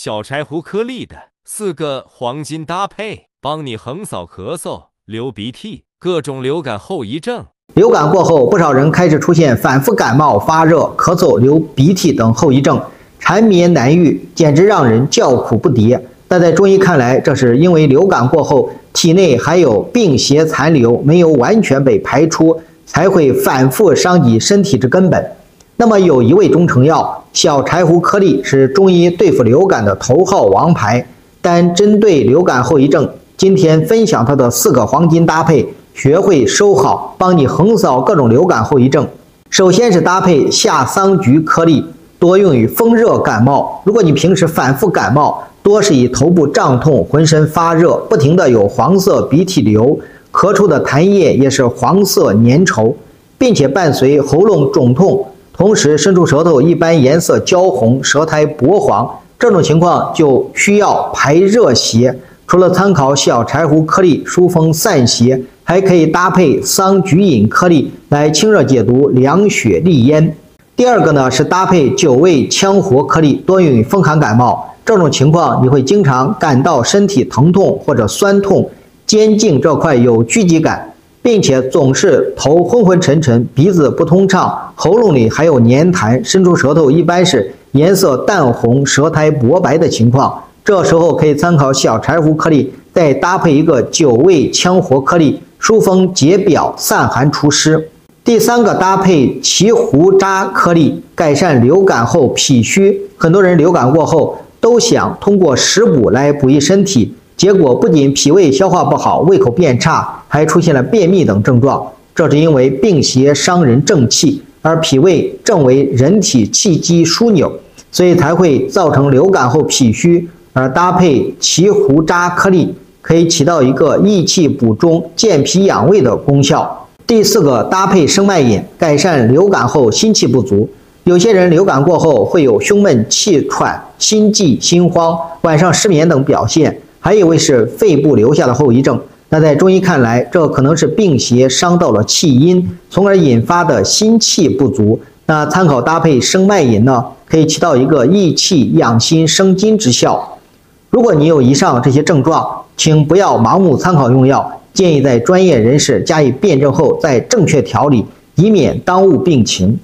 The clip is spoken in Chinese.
小柴胡颗粒的4个黄金搭配，帮你横扫咳嗽、流鼻涕、各种流感后遗症。流感过后，不少人开始出现反复感冒、发热、咳嗽、流鼻涕等后遗症，缠绵难愈，简直让人叫苦不迭。但在中医看来，这是因为流感过后体内还有病邪残留，没有完全被排出，才会反复伤及身体之根本。那么有一味中成药小柴胡颗粒是中医对付流感的头号王牌，但针对流感后遗症，今天分享它的4个黄金搭配，学会收好，帮你横扫各种流感后遗症。首先是搭配夏桑菊颗粒，多用于风热感冒。如果你平时反复感冒，多是以头部胀痛、浑身发热，不停的有黄色鼻涕流，咳出的痰液也是黄色粘稠，并且伴随喉咙肿痛，同时伸出舌头一般颜色焦红，舌苔薄黄，这种情况就需要排热邪。除了参考小柴胡颗粒疏风散邪，还可以搭配桑菊饮颗粒来清热解毒、凉血利咽。第二个呢是搭配9味羌活颗粒，多用于风寒感冒。这种情况你会经常感到身体疼痛或者酸痛，肩颈这块有拘急感，并且总是头昏昏沉沉，鼻子不通畅，喉咙里还有粘痰，伸出舌头一般是颜色淡红，舌苔薄白的情况。这时候可以参考小柴胡颗粒，再搭配一个9味羌活颗粒，疏风解表、散寒除湿。第3个搭配奇胡渣颗粒，改善流感后脾虚。很多人流感过后都想通过食补来补益身体，结果不仅脾胃消化不好，胃口变差，还出现了便秘等症状。这是因为病邪伤人正气，而脾胃正为人体气机枢纽，所以才会造成流感后脾虚。而搭配奇胡渣颗粒可以起到一个益气补中、健脾养胃的功效。第4个搭配生脉饮，改善流感后心气不足。有些人流感过后会有胸闷、气喘、心悸、心慌、晚上失眠等表现，还以为是肺部留下的后遗症。那在中医看来，这可能是病邪伤到了气阴，从而引发的心气不足。那参考搭配生脉饮呢，可以起到一个益气养心生津之效。如果你有以上这些症状，请不要盲目参考用药，建议在专业人士加以辩证后再正确调理，以免耽误病情。